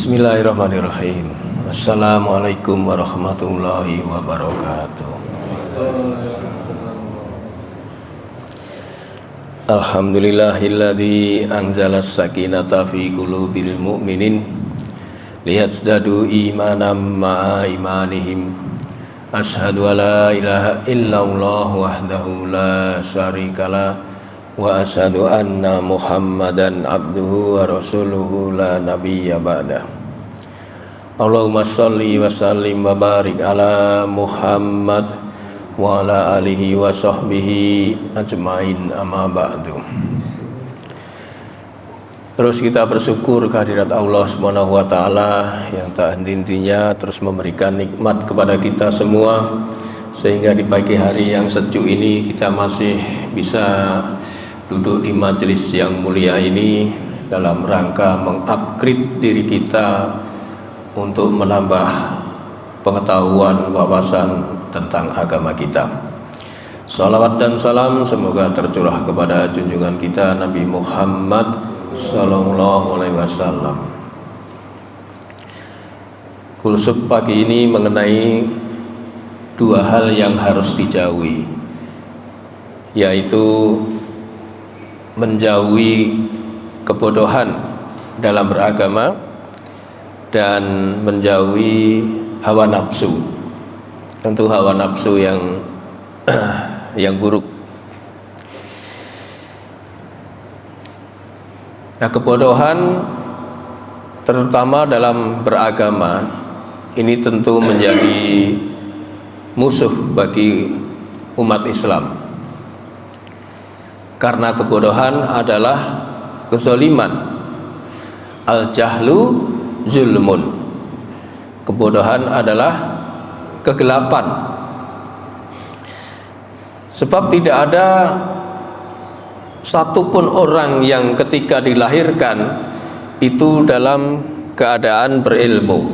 Bismillahirrahmanirrahim. Assalamualaikum warahmatullahi wabarakatuh. Alhamdulillahilladzi anzalas sakinata fi qulubil mu'minin liyazdadu imanan ma'a imanihim. Asyhadu an la ilaha illallah wahdahu la syarikalah wa asyhadu anna Muhammadan abduhu wa rasuluhu la nabiyya ba'dah. Allahumma sholli wa sallim wa barik ala Muhammad wa ala alihi wa sahbihi ajmain, amma ba'du. Terus kita bersyukur kehadirat Allah Subhanahu wa taala yang tak henti-hentinya terus memberikan nikmat kepada kita semua, sehingga di pagi hari yang sejuk ini kita masih bisa duduk di majelis yang mulia ini dalam rangka mengupgrade diri kita untuk menambah pengetahuan, wawasan tentang agama kita. Salawat dan salam semoga tercurah kepada junjungan kita Nabi Muhammad Sallallahu Alaihi Wasallam. Kulsub pagi ini mengenai dua hal yang harus dijauhi, yaitu menjauhi kebodohan dalam beragama dan menjauhi hawa nafsu. Tentu hawa nafsu yang buruk. Nah, kebodohan terutama dalam beragama ini tentu menjadi musuh bagi umat Islam. Karena kebodohan adalah kezaliman. Al-jahlu zulmun. Kebodohan adalah kegelapan. Sebab tidak ada satupun orang yang ketika dilahirkan itu dalam keadaan berilmu.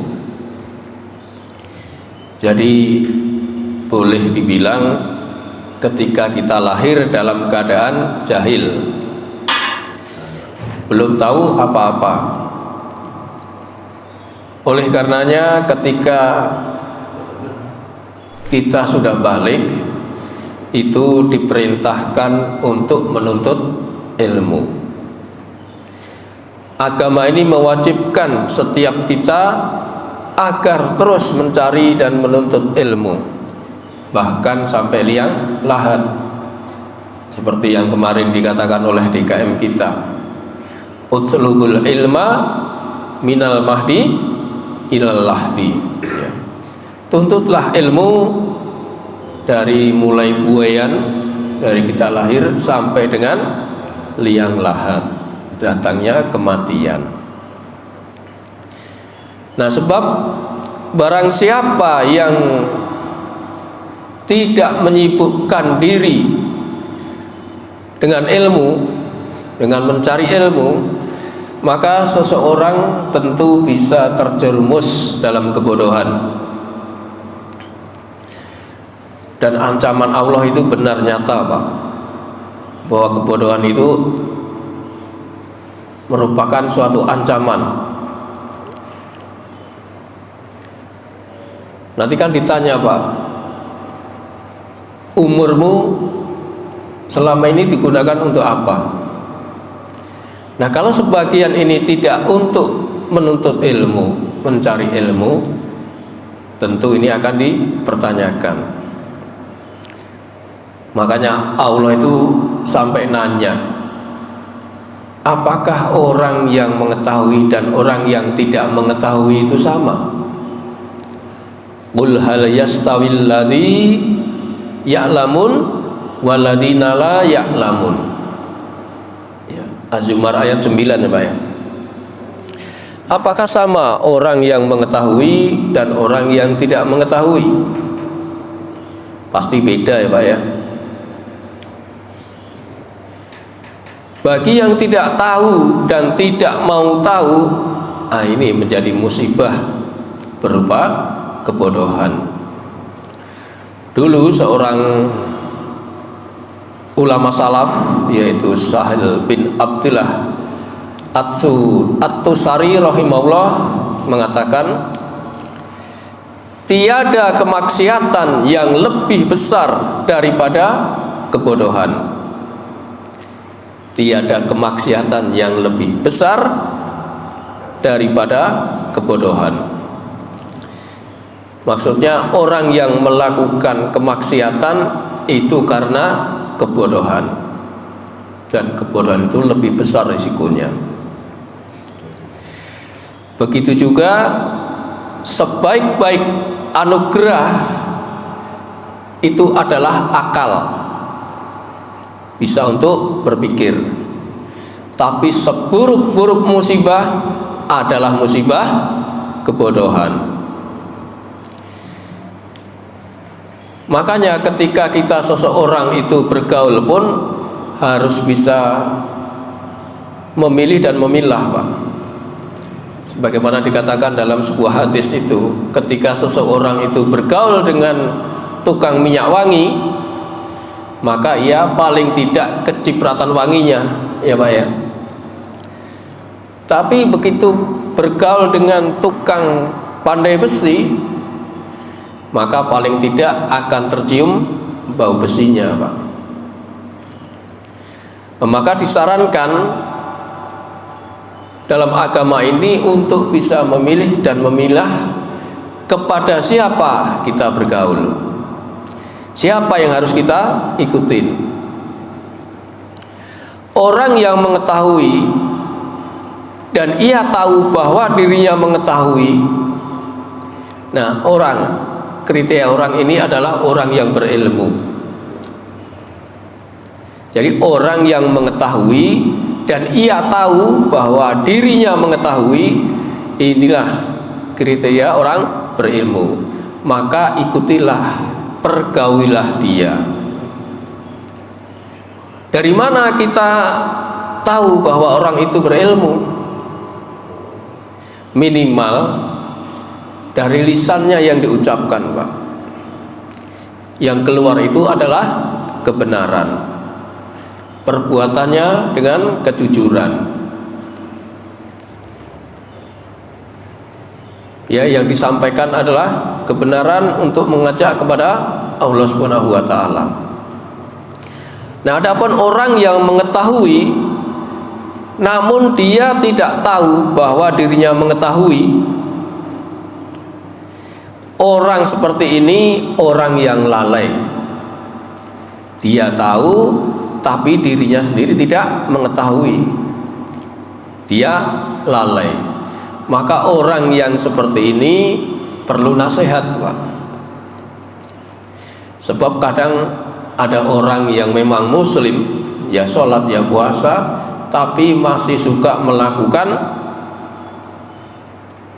Jadi boleh dibilang ketika kita lahir dalam keadaan jahil, belum tahu apa-apa. Oleh karenanya ketika kita sudah balik, itu diperintahkan untuk menuntut ilmu. Agama ini mewajibkan setiap kita agar terus mencari dan menuntut ilmu, bahkan sampai liang lahat, seperti yang kemarin dikatakan oleh DKM kita, utlubul ilma minal mahdi ilal lahdi, ya. Tuntutlah ilmu dari mulai buayan, dari kita lahir sampai dengan liang lahat, datangnya kematian. Nah, sebab barang siapa yang tidak menyibukkan diri dengan ilmu, dengan mencari ilmu, maka seseorang tentu bisa terjerumus dalam kebodohan. Dan ancaman Allah itu benar nyata, Pak, bahwa kebodohan itu merupakan suatu ancaman. Nanti kan ditanya, Pak, umurmu selama ini digunakan untuk apa? Nah, kalau sebagian ini tidak untuk menuntut ilmu, mencari ilmu, tentu ini akan dipertanyakan. Makanya Allah itu sampai nanya, apakah orang yang mengetahui dan orang yang tidak mengetahui itu sama? Qul hal yastawil ladzi ya'lamun waladina la ya'lamun, ya, Az-Zumar ayat 9, ya Pak, ya. Apakah sama orang yang mengetahui dan orang yang tidak mengetahui? Pasti beda, ya Pak, ya. Bagi yang tidak tahu dan tidak mau tahu, ini menjadi musibah berupa kebodohan. Dulu seorang ulama salaf, yaitu Sahal bin Abdullah At-Tusari rahimahullah, mengatakan, tiada kemaksiatan yang lebih besar daripada kebodohan. Tiada kemaksiatan yang lebih besar daripada kebodohan. Maksudnya orang yang melakukan kemaksiatan itu karena kebodohan, dan kebodohan itu lebih besar risikonya. Begitu juga sebaik-baik anugerah itu adalah akal, bisa untuk berpikir. Tapi seburuk-buruk musibah adalah musibah kebodohan. Makanya ketika kita seseorang itu bergaul pun harus bisa memilih dan memilah, Pak. Sebagaimana dikatakan dalam sebuah hadis itu, ketika seseorang itu bergaul dengan tukang minyak wangi, maka ia paling tidak kecipratan wanginya, ya Pak ya. Tapi begitu bergaul dengan tukang pandai besi, maka paling tidak akan tercium bau besinya, Pak. Maka disarankan dalam agama ini untuk bisa memilih dan memilah kepada siapa kita bergaul, siapa yang harus kita ikutin. Orang yang mengetahui dan ia tahu bahwa dirinya mengetahui, nah kriteria orang ini adalah orang yang berilmu. Jadi orang yang mengetahui dan ia tahu bahwa dirinya mengetahui, inilah kriteria orang berilmu. Maka ikutilah, pergaulilah dia. Dari mana kita tahu bahwa orang itu berilmu? Minimal dari lisannya yang diucapkan, Pak. Yang keluar itu adalah kebenaran, perbuatannya dengan kejujuran. Ya, yang disampaikan adalah kebenaran untuk mengajak kepada Allah Subhanahu wa taala. Nah, adapun orang yang mengetahui namun dia tidak tahu bahwa dirinya mengetahui, orang seperti ini orang yang lalai. Dia tahu tapi dirinya sendiri tidak mengetahui, dia lalai. Maka orang yang seperti ini perlu nasihat, Pak. Sebab kadang ada orang yang memang muslim, ya sholat ya puasa, tapi masih suka melakukan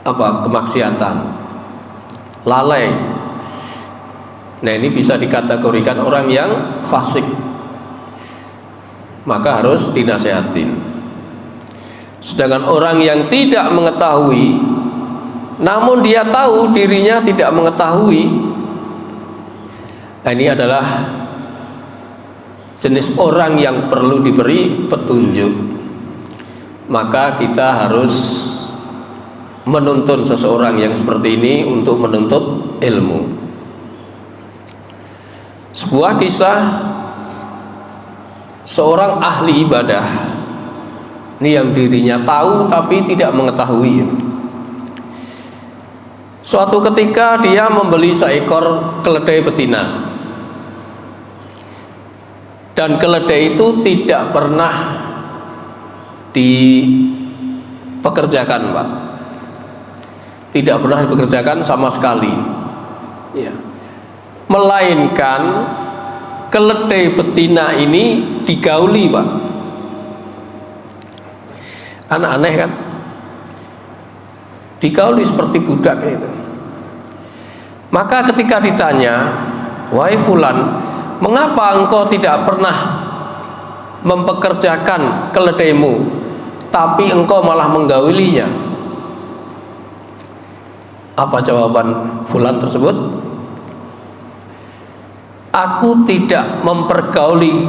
kemaksiatan, lalai. Nah, ini bisa dikategorikan orang yang fasik, maka harus dinasehatin. Sedangkan orang yang tidak mengetahui namun dia tahu dirinya tidak mengetahui, nah ini adalah jenis orang yang perlu diberi petunjuk. Maka kita harus menuntun seseorang yang seperti ini untuk menuntut ilmu. Sebuah kisah seorang ahli ibadah, ini yang dirinya tahu tapi tidak mengetahui. Suatu ketika dia membeli seekor keledai betina, dan keledai itu tidak pernah dipekerjakan, Pak. Tidak pernah dipekerjakan sama sekali, ya. Melainkan keledai betina ini digauli, Pak. Aneh kan? Digauli seperti budak itu. Maka ketika ditanya, "Wahai fulan, mengapa engkau tidak pernah mempekerjakan keledaimu, tapi engkau malah menggaulinya?" Apa jawaban fulan tersebut? "Aku tidak mempergauli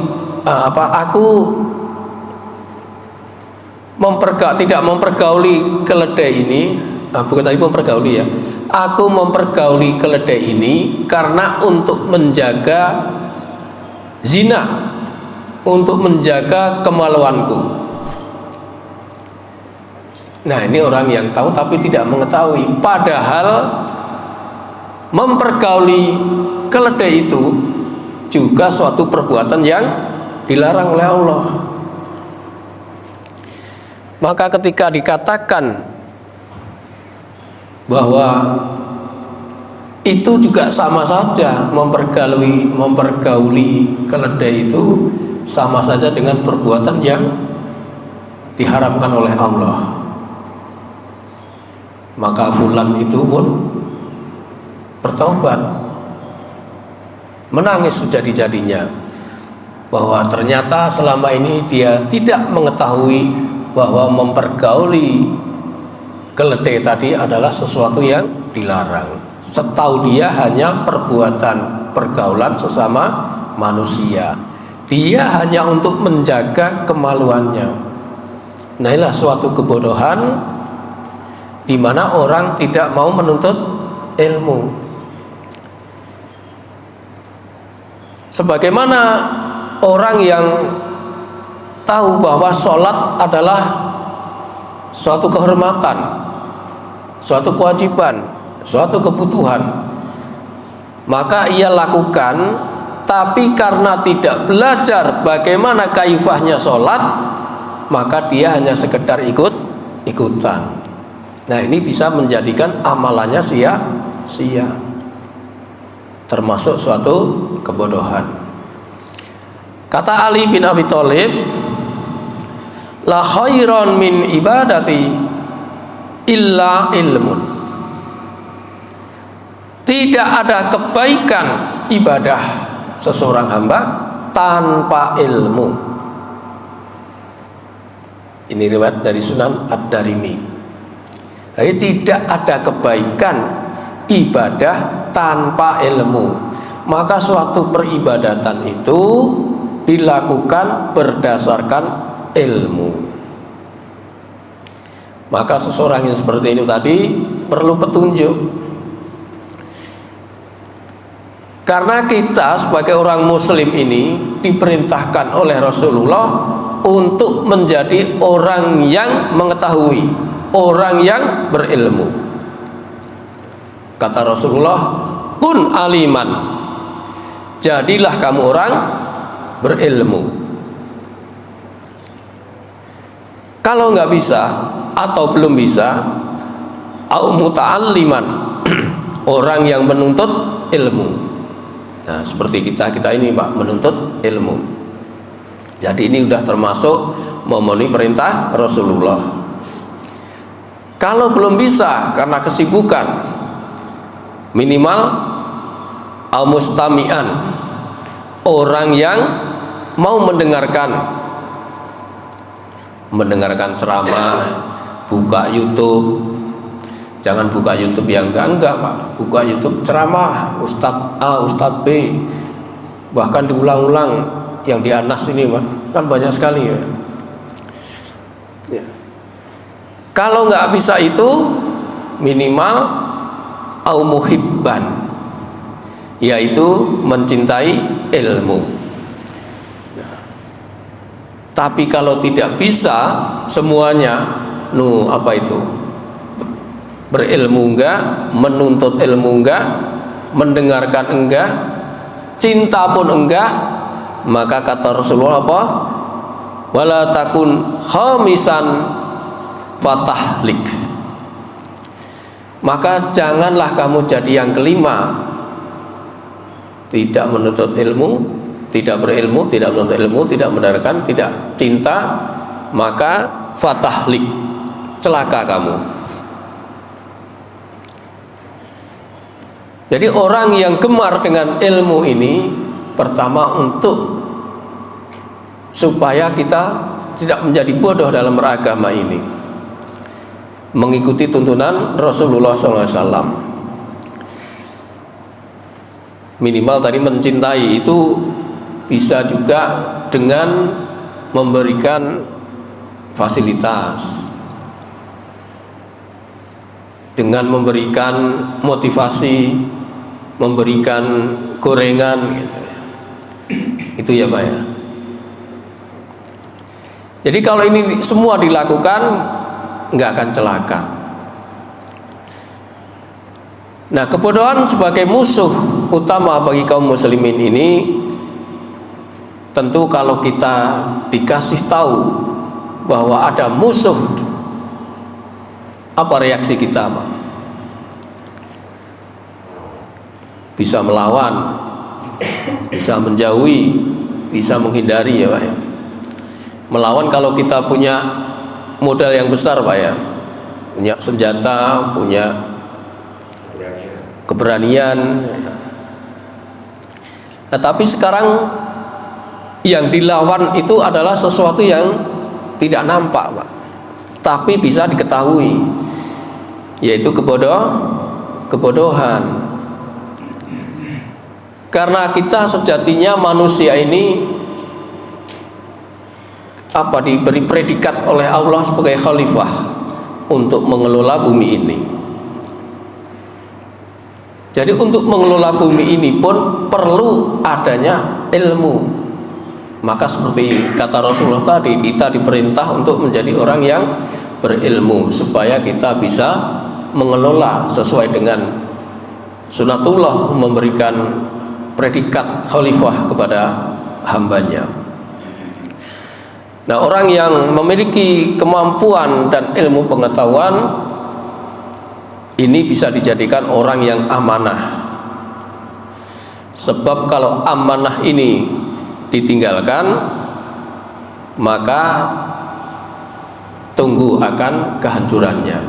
tidak mempergauli keledai ini bukan tadi mempergauli ya. Aku mempergauli keledai ini karena untuk menjaga zina, untuk menjaga kemaluanku. Nah, ini orang yang tahu tapi tidak mengetahui. Padahal mempergauli keledai itu juga suatu perbuatan yang dilarang oleh Allah. Maka ketika dikatakan bahwa itu juga sama saja, mempergauli keledai itu sama saja dengan perbuatan yang diharamkan oleh Allah. Maka fulan itu pun bertaubat, menangis sejadi-jadinya bahwa ternyata selama ini dia tidak mengetahui bahwa mempergauli keledai tadi adalah sesuatu yang dilarang. Setahu dia hanya perbuatan pergaulan sesama manusia. Dia hanya untuk menjaga kemaluannya. Nah, inilah suatu kebodohan di mana orang tidak mau menuntut ilmu. Sebagaimana orang yang tahu bahwa sholat adalah suatu kehormatan, suatu kewajiban, suatu kebutuhan, maka ia lakukan, tapi karena tidak belajar bagaimana kaifahnya sholat, maka dia hanya sekedar ikut-ikutan. Nah, ini bisa menjadikan amalannya sia-sia, termasuk suatu kebodohan. Kata Ali bin Abi Thalib, la khairon min ibadati illa ilmun. Tidak ada kebaikan ibadah seseorang hamba tanpa ilmu. Ini riwayat dari Sunan Ad-Darimi. Jadi tidak ada kebaikan ibadah tanpa ilmu. Maka suatu peribadatan itu dilakukan berdasarkan ilmu. Maka seseorang yang seperti ini tadi perlu petunjuk. Karena kita sebagai orang muslim ini diperintahkan oleh Rasulullah untuk menjadi orang yang mengetahui, orang yang berilmu. Kata Rasulullah, kun aliman, jadilah kamu orang berilmu. Kalau nggak bisa atau belum bisa, au muta'alliman, orang yang menuntut ilmu. Nah, seperti kita ini Pak, menuntut ilmu. Jadi ini sudah termasuk memenuhi perintah Rasulullah. Kalau belum bisa karena kesibukan, minimal au mustami'an, orang yang mau mendengarkan ceramah, buka YouTube. Jangan buka YouTube yang enggak Pak. Buka YouTube ceramah Ustadz A, Ustadz B, bahkan diulang-ulang yang di Anas ini Pak. Kan banyak sekali ya. Kalau nggak bisa itu minimal au muhibban, yaitu mencintai ilmu. Tapi kalau tidak bisa semuanya, apa itu? Berilmu enggak, menuntut ilmu enggak, mendengarkan enggak, cinta pun enggak, maka kata Rasulullah apa? Wala takun khamisan fatahlik. Maka janganlah kamu jadi yang kelima, tidak menuntut ilmu, tidak berilmu, tidak menuntut ilmu, tidak mendengarkan, tidak cinta, maka fatahlik, celaka kamu. Jadi orang yang gemar dengan ilmu ini, pertama untuk supaya kita tidak menjadi bodoh dalam beragama ini, mengikuti tuntunan Rasulullah SAW. Minimal tadi mencintai itu bisa juga dengan memberikan fasilitas. dengan memberikan motivasi, memberikan gorengan gitu ya. Itu ya Pak ya. Jadi kalau ini semua dilakukan, nggak akan celaka. Nah, kebodohan sebagai musuh utama bagi kaum muslimin ini, tentu kalau kita dikasih tahu bahwa ada musuh, apa reaksi kita Pak? Bisa melawan, bisa menjauhi, bisa menghindari ya Pak ya. Melawan kalau kita punya modal yang besar Pak ya, punya senjata, punya keberanian. Nah, tapi sekarang yang dilawan itu adalah sesuatu yang tidak nampak Pak, tapi bisa diketahui, yaitu kebodohan. Karena kita sejatinya manusia ini diberi predikat oleh Allah sebagai khalifah untuk mengelola bumi ini. Jadi untuk mengelola bumi ini pun perlu adanya ilmu. Maka seperti kata Rasulullah tadi, kita diperintah untuk menjadi orang yang berilmu supaya kita bisa mengelola sesuai dengan sunatullah, memberikan predikat khalifah kepada hambanya. Nah, orang yang memiliki kemampuan dan ilmu pengetahuan ini bisa dijadikan orang yang amanah. Sebab kalau amanah ini ditinggalkan, maka tunggu akan kehancurannya.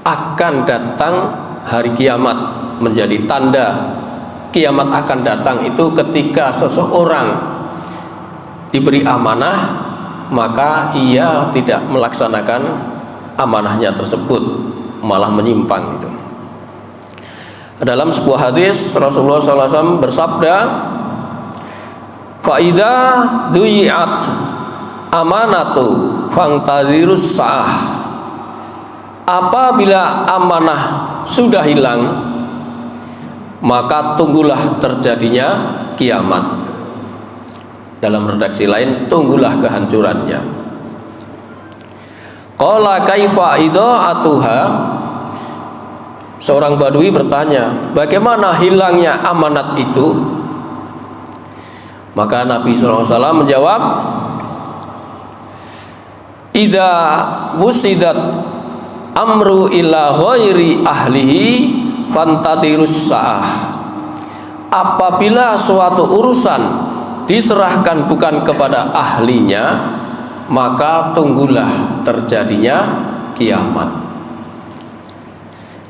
Akan datang hari kiamat, menjadi tanda kiamat akan datang itu ketika seseorang diberi amanah, maka ia tidak melaksanakan amanahnya tersebut, malah menyimpang gitu. Dalam sebuah hadis Rasulullah SAW bersabda, "Faida duyiat amanatu fangtadirus sa'ah." Apabila amanah sudah hilang, maka tunggulah terjadinya kiamat. Dalam redaksi lain, tunggulah kehancurannya. Qala kaifa idha'atuha? Seorang badui bertanya, bagaimana hilangnya amanat itu? Maka Nabi SAW menjawab, idza wusidat amru ila ghairi ahlihi fantadirus sa'ah. Apabila suatu urusan diserahkan bukan kepada ahlinya, maka tunggulah terjadinya kiamat.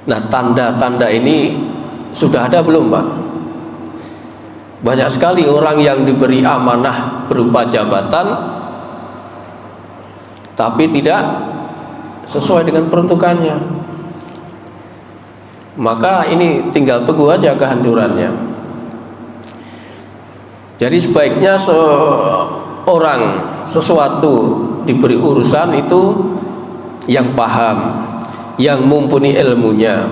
Nah, tanda-tanda ini sudah ada belum Pak? Banyak sekali orang yang diberi amanah berupa jabatan, tapi tidak sesuai dengan peruntukannya. Maka ini tinggal tunggu aja kehancurannya. Jadi sebaiknya sesuatu diberi urusan itu yang paham, yang mumpuni ilmunya.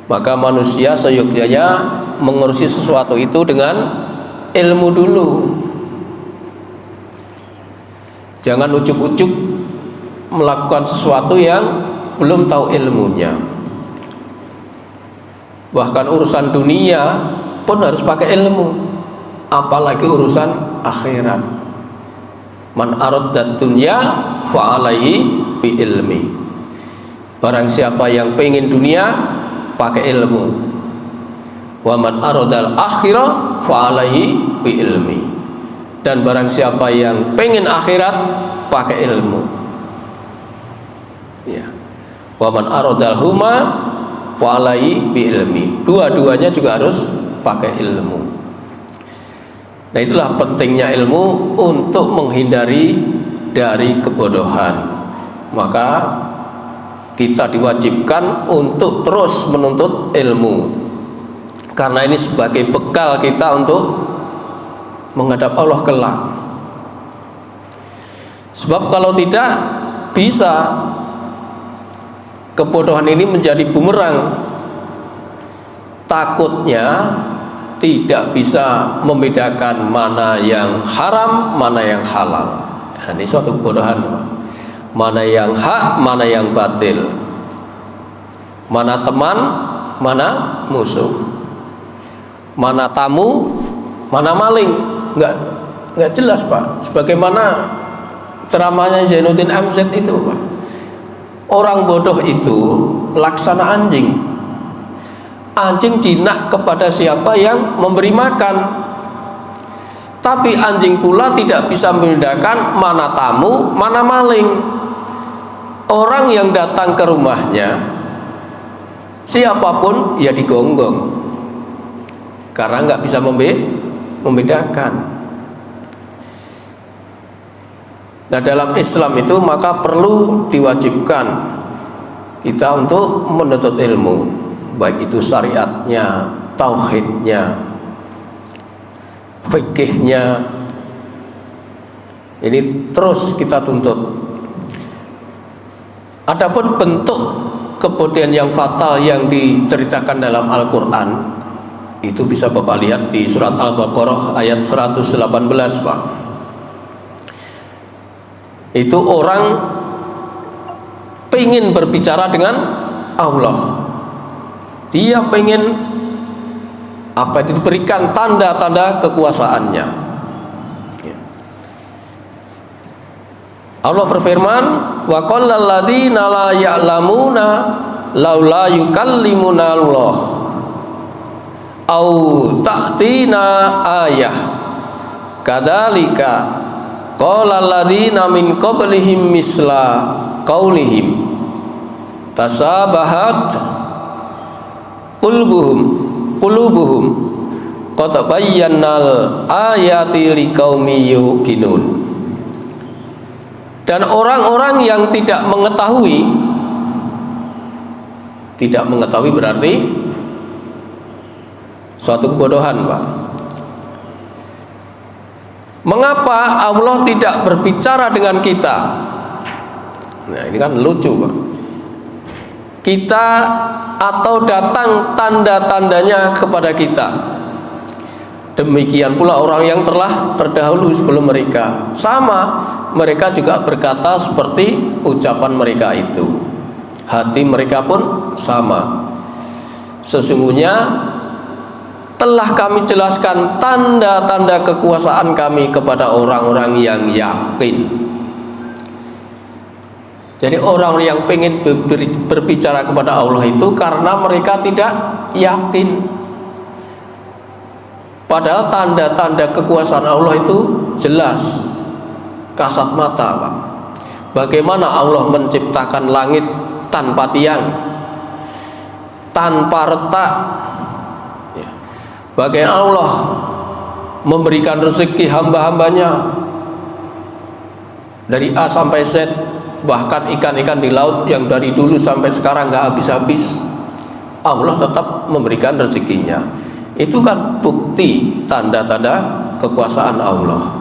Maka manusia seyogyanya mengurusi sesuatu itu dengan ilmu dulu. Jangan ujuk-ujuk melakukan sesuatu yang belum tahu ilmunya. Bahkan urusan dunia pun harus pakai ilmu, apalagi urusan akhirat. Man aradad dunya fa alaihi bi ilmi. Barang siapa yang pengen dunia, pakai ilmu. Wa man aradal akhirah fa alaihi bi ilmi. Dan barang siapa yang pengen akhirat, pakai ilmu. Ya. Wa man aradal huma fa alaihi bi ilmi. Dua-duanya juga harus pakai ilmu. Nah, itulah pentingnya ilmu untuk menghindari dari kebodohan. Maka kita diwajibkan untuk terus menuntut ilmu, karena ini sebagai bekal kita untuk menghadap Allah kelak. Sebab kalau tidak, bisa kebodohan ini menjadi bumerang. Takutnya tidak bisa membedakan mana yang haram, mana yang halal. Nah, ini suatu kebodohan. Mana yang hak, mana yang batil. Mana teman, mana musuh. Mana tamu, mana maling. Enggak jelas, Pak. Sebagaimana ceramahnya Zainuddin MZ itu, Pak. Orang bodoh itu laksana anjing. Anjing jinak kepada siapa yang memberi makan. Tapi anjing pula tidak bisa membedakan mana tamu, mana maling. Orang yang datang ke rumahnya, siapapun ya digonggong, karena nggak bisa membedakan. Nah, dalam Islam itu maka perlu diwajibkan kita untuk menuntut ilmu, baik itu syariatnya, tauhidnya, fikihnya. Ini terus kita tuntut. Adapun bentuk kebodohan yang fatal yang diceritakan dalam Al-Quran, itu bisa Bapak lihat di surat Al-Baqarah ayat 118, Pak. Itu orang pengen berbicara dengan Allah. Dia pengen apa itu diberikan tanda-tanda kekuasaannya. Allah berfirman, wa qallal ladzina la ya'lamuna laula yukallimuna Allah au ta'tina ayah kadzalika qala alladzina min qablihim misla qaulihim tasabahat qulubuhum qad bayyannal ayati liqaumi yuqinun. Dan orang-orang yang tidak mengetahui berarti suatu kebodohan, Pak. Mengapa Allah tidak berbicara dengan kita? Nah, ini kan lucu, Pak. Kita atau datang tanda-tandanya kepada kita. Demikian pula orang yang telah terdahulu sebelum mereka. Sama, mereka juga berkata seperti ucapan mereka itu. Hati mereka pun sama. Sesungguhnya telah kami jelaskan tanda-tanda kekuasaan kami kepada orang-orang yang yakin. Jadi orang yang pengen berbicara kepada Allah itu karena mereka tidak yakin. Padahal tanda-tanda kekuasaan Allah itu jelas, kasat mata, Pak. Bagaimana Allah menciptakan langit tanpa tiang, tanpa retak. Bagaimana Allah memberikan rezeki hamba-hambanya dari A sampai Z, bahkan ikan-ikan di laut yang dari dulu sampai sekarang nggak habis-habis, Allah tetap memberikan rezekinya. Itu kan bukti tanda-tanda kekuasaan Allah.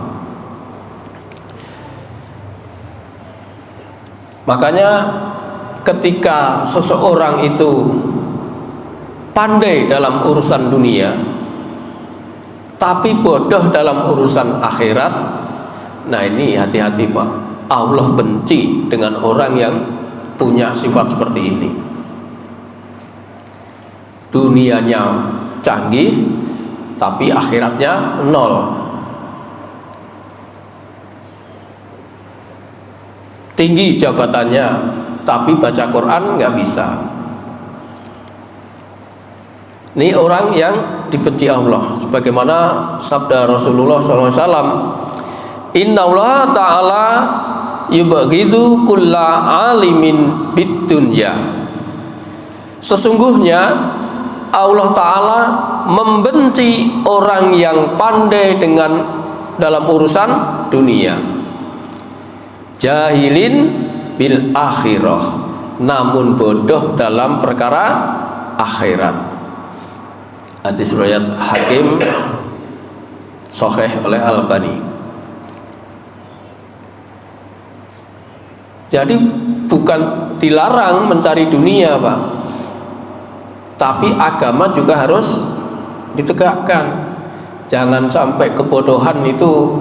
Makanya ketika seseorang itu pandai dalam urusan dunia tapi bodoh dalam urusan akhirat, nah ini hati-hati, Pak. Allah benci dengan orang yang punya sifat seperti ini. Dunianya canggih tapi akhiratnya nol. Tinggi jabatannya tapi baca Quran nggak bisa. Ini orang yang dibenci Allah, sebagaimana sabda Rasulullah SAW, Inna Allah Ta'ala yubghidu kulla alimin bid dunya. Sesungguhnya Allah Ta'ala membenci orang yang pandai dalam urusan dunia, jahilin bil akhirah, namun bodoh dalam perkara akhirat. Hadis riwayat Hakim, sahih oleh Albani. Jadi bukan dilarang mencari dunia, Pak, tapi agama juga harus ditegakkan. Jangan sampai kebodohan itu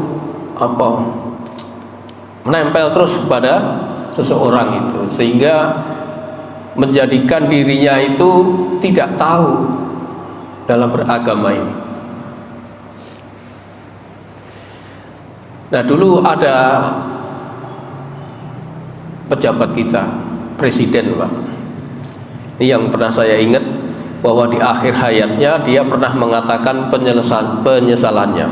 menempel terus kepada seseorang itu, sehingga menjadikan dirinya itu tidak tahu dalam beragama ini. Nah, dulu ada pejabat kita, presiden, Pak, ini yang pernah saya ingat, bahwa di akhir hayatnya dia pernah mengatakan penyesalannya.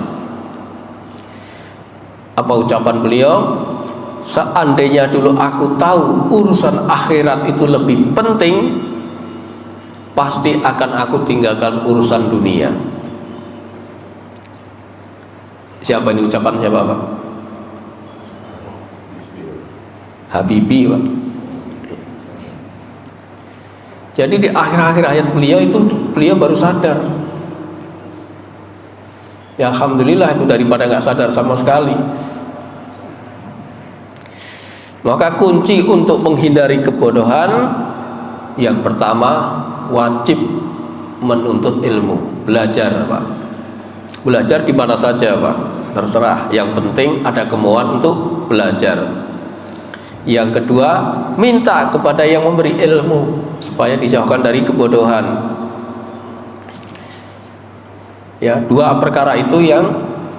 Apa ucapan beliau? Seandainya dulu aku tahu urusan akhirat itu lebih penting, pasti akan aku tinggalkan urusan dunia. Siapa ini, ucapan siapa, Pak? Habibie, Pak. Jadi di akhir-akhir hayat beliau itu beliau baru sadar. Ya alhamdulillah itu, daripada nggak sadar sama sekali. Maka kunci untuk menghindari kebodohan, yang pertama wajib menuntut ilmu, belajar, Pak. Belajar di mana saja, Pak, terserah. Yang penting ada kemauan untuk belajar. Yang kedua, minta kepada yang memberi ilmu supaya dijauhkan dari kebodohan. Ya, dua perkara itu yang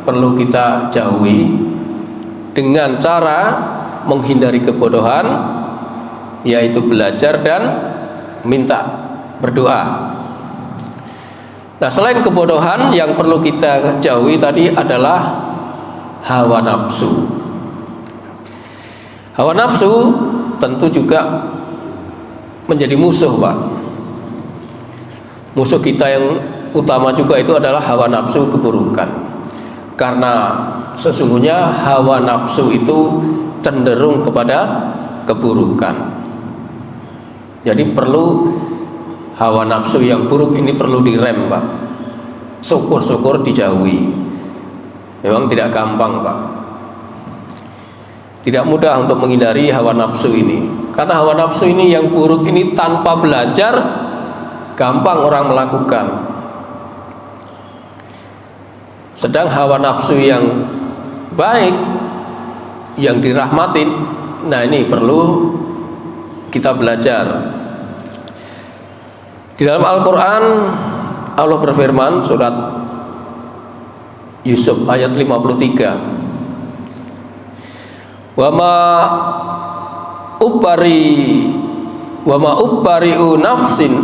perlu kita jauhi dengan cara menghindari kebodohan, yaitu belajar dan minta, berdoa. Nah, selain kebodohan, yang perlu kita jauhi tadi adalah hawa nafsu. Hawa nafsu tentu juga menjadi musuh, Pak. Musuh kita yang utama juga itu adalah hawa nafsu keburukan. Karena sesungguhnya hawa nafsu itu cenderung kepada keburukan. Jadi perlu hawa nafsu yang buruk ini perlu direm, Pak. Syukur-syukur dijauhi. Memang tidak gampang, Pak. Tidak mudah untuk menghindari hawa nafsu ini. Karena hawa nafsu ini yang buruk ini tanpa belajar gampang orang melakukan. Sedang hawa nafsu yang baik, yang dirahmatin, nah ini perlu kita belajar. Di dalam Al-Quran Allah berfirman, surat Yusuf ayat 53, Wama ubbari'u nafsin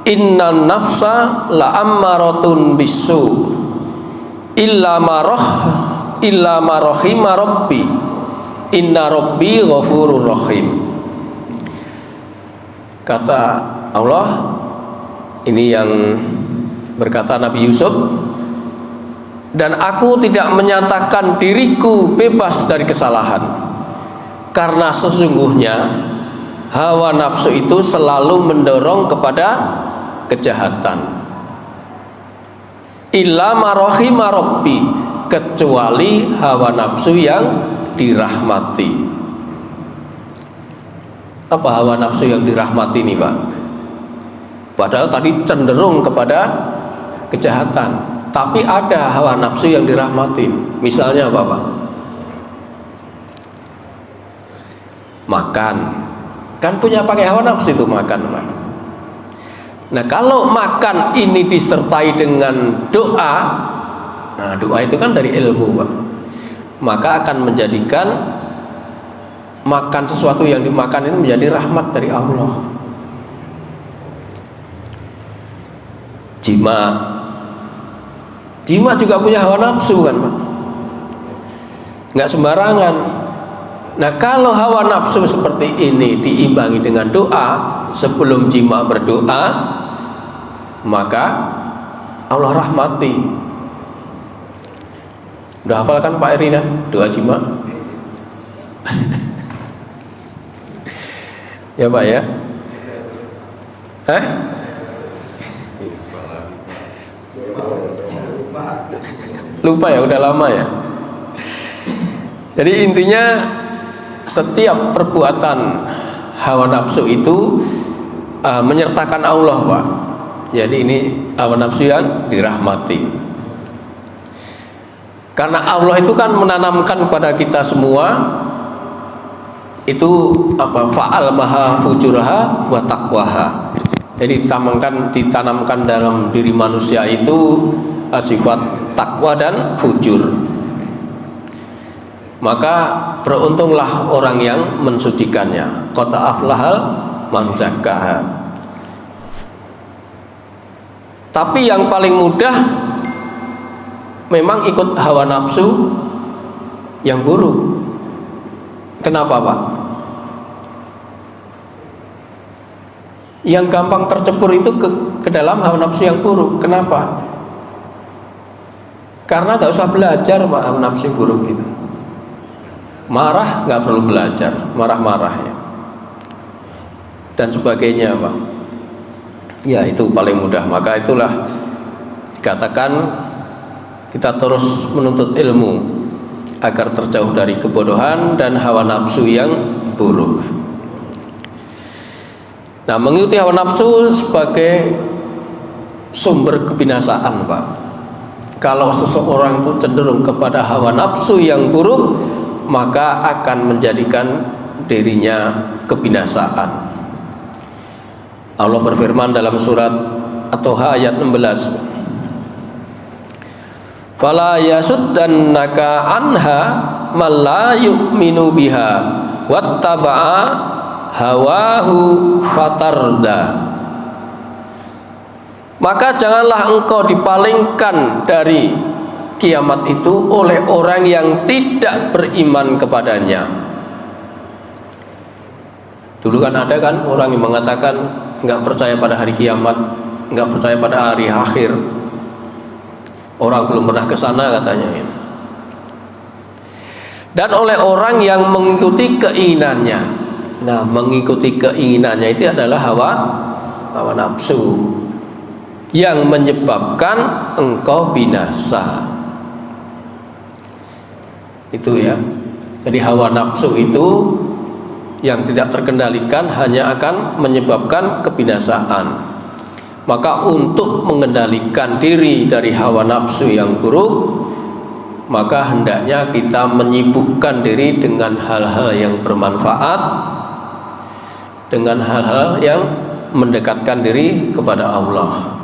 innan nafsa la'ammaratun bisu illa ma rahima rabbi inna rabbi ghafurur rahim. Kata Allah, ini yang berkata Nabi Yusuf, dan aku tidak menyatakan diriku bebas dari kesalahan, karena sesungguhnya hawa nafsu itu selalu mendorong kepada kejahatan. Illa ma rahima rabbi, kecuali hawa nafsu yang dirahmati. Apa hawa nafsu yang dirahmati ini, Pak? Padahal tadi cenderung kepada kejahatan. Tapi ada hawa nafsu yang dirahmatin. Misalnya apa, Pak? Makan. Kan punya pakai hawa nafsu itu makan, Pak. Nah, kalau makan ini disertai dengan doa, nah doa itu kan dari ilmu, Pak, maka akan menjadikan makan sesuatu yang dimakan itu menjadi rahmat dari Allah. Jima juga punya hawa nafsu kan, Pak? Nggak sembarangan. Nah, kalau hawa nafsu seperti ini diimbangi dengan doa, sebelum jima berdoa, maka Allah rahmati. Udah hafal kan Pak Erina doa jima? Ya, Pak ya? Lupa ya, udah lama ya. Jadi intinya setiap perbuatan hawa nafsu itu menyertakan Allah, Pak. Jadi ini hawa nafsu yang dirahmati. Karena Allah itu kan menanamkan pada kita semua itu fa'al maha fujuraha wa taqwaha. Jadi ditanamkan dalam diri manusia itu sifat takwa dan fujur. Maka beruntunglah orang yang mensucikannya. Qad aflahal man zakkaha. Tapi yang paling mudah memang ikut hawa nafsu yang buruk. Kenapa, Pak? Yang gampang tercebur itu ke dalam hawa nafsu yang buruk. Kenapa? Karena gak usah belajar, Pak, hawa nafsu yang buruk itu. Marah gak perlu belajar, marah-marah ya, dan sebagainya, Pak. Ya, itu paling mudah. Maka itulah dikatakan kita terus menuntut ilmu agar terjauh dari kebodohan dan hawa nafsu yang buruk. Nah, mengikuti hawa nafsu sebagai sumber kebinasaan, Pak. Kalau seseorang itu cenderung kepada hawa nafsu yang buruk, maka akan menjadikan dirinya kebinasaan. Allah berfirman dalam surat At-Toha ayat 16, fala yasuddannaka anha man la yu'minu biha wattaba'a hawahu fatarda. Maka janganlah engkau dipalingkan dari kiamat itu oleh orang yang tidak beriman kepadanya. Dulu kan ada kan orang yang mengatakan nggak percaya pada hari kiamat, nggak percaya pada hari akhir. Orang belum pernah ke sana katanya. Dan oleh orang yang mengikuti keinginannya. Nah, mengikuti keinginannya itu adalah hawa nafsu yang menyebabkan engkau binasa. Itu ya. Jadi hawa nafsu itu yang tidak terkendalikan hanya akan menyebabkan kebinasaan. Maka untuk mengendalikan diri dari hawa nafsu yang buruk, maka hendaknya kita menyibukkan diri dengan hal-hal yang bermanfaat, dengan hal-hal yang mendekatkan diri kepada Allah.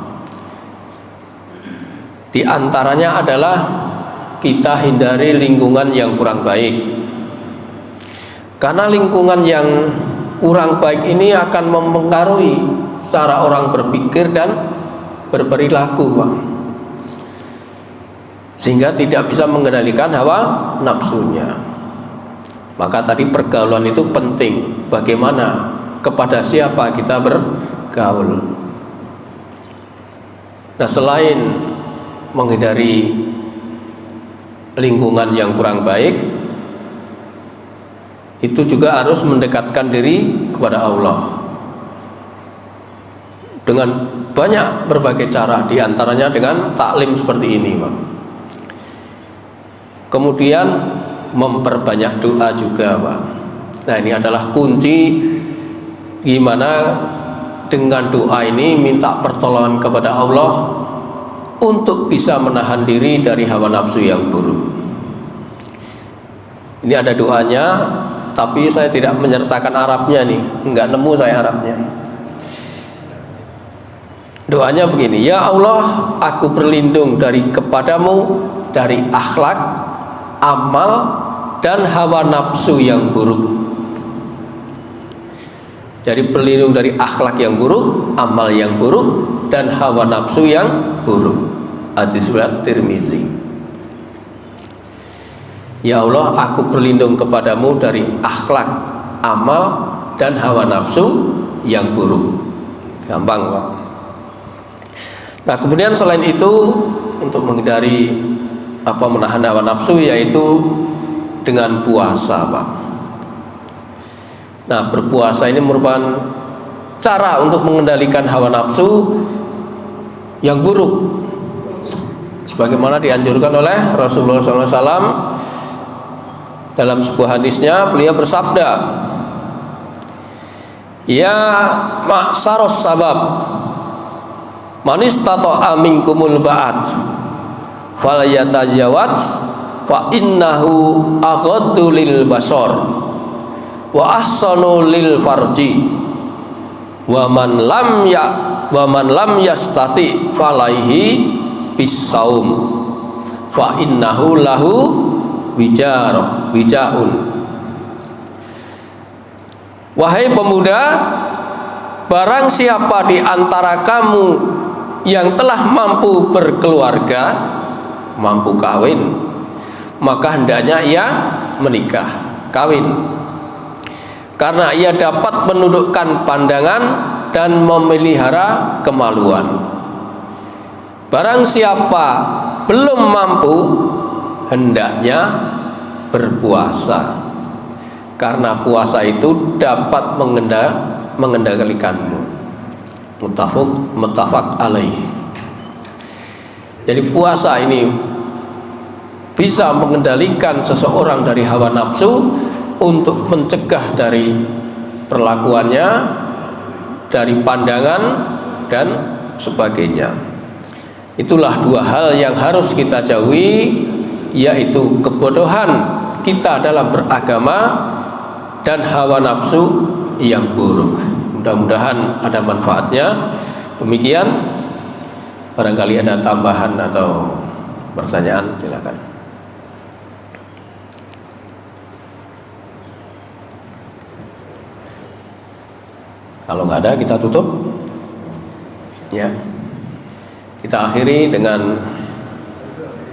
Di antaranya adalah kita hindari lingkungan yang kurang baik. Karena lingkungan yang kurang baik ini akan mempengaruhi cara orang berpikir dan berperilaku, Pak. Sehingga tidak bisa mengendalikan hawa nafsunya. Maka tadi pergaulan itu penting. Bagaimana, kepada siapa kita bergaul. Nah, selain menghindari lingkungan yang kurang baik, itu juga harus mendekatkan diri kepada Allah dengan banyak berbagai cara, diantaranya dengan taklim seperti ini, Pak. Kemudian memperbanyak doa juga, Pak. Nah, ini adalah kunci gimana dengan doa ini minta pertolongan kepada Allah untuk bisa menahan diri dari hawa nafsu yang buruk. Ini ada doanya, tapi saya tidak menyertakan Arabnya nih, nggak nemu saya Arabnya. Doanya begini, ya Allah, aku berlindung kepadamu dari akhlak, amal, dan hawa nafsu yang buruk. Jadi berlindung dari akhlak yang buruk, amal yang buruk, dan hawa nafsu yang buruk. Hadis riwayat Tirmizi. Ya Allah, aku berlindung kepadamu dari akhlak, amal, dan hawa nafsu yang buruk. Gampang, Pak. Nah, kemudian selain itu, untuk menghindari menahan hawa nafsu, yaitu dengan puasa, Pak. Nah, berpuasa ini merupakan cara untuk mengendalikan hawa nafsu yang buruk, sebagaimana dianjurkan oleh Rasulullah SAW Dalam sebuah hadisnya beliau bersabda, ya ma'saros sabab, man istata'a minkumul ba'at falyatajawaz fa innahu aghaddu lil basar wa ahsanu lil farji wa man lam yastati falaihi bisaum fa innahu lahu wijaun. Wahai pemuda, barang siapa di antara kamu yang telah mampu berkeluarga, mampu kawin, maka hendaknya ia menikah, kawin, karena ia dapat menundukkan pandangan dan memelihara kemaluan. Barang siapa belum mampu, hendaknya berpuasa, karena puasa itu dapat mengendalikanmu. Muttafaq alaih. Jadi puasa ini bisa mengendalikan seseorang dari hawa nafsu untuk mencegah dari perlakuannya, dari pandangan dan sebagainya. Itulah dua hal yang harus kita jauhi, yaitu kebodohan kita dalam beragama dan hawa nafsu yang buruk. Mudah-mudahan ada manfaatnya. Demikian, barangkali ada tambahan atau pertanyaan, silakan. Kalau nggak ada, kita tutup ya. Kita akhiri dengan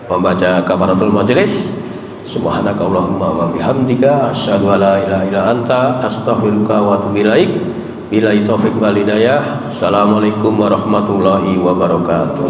membaca kafaratul majelis. Subhanakallahumma wa bihamdika asyhadu an la ilaha illa anta astaghfiruka wa atubu ilaik. Billahi taufik wal hidayah. Assalamualaikum warahmatullahi wabarakatuh.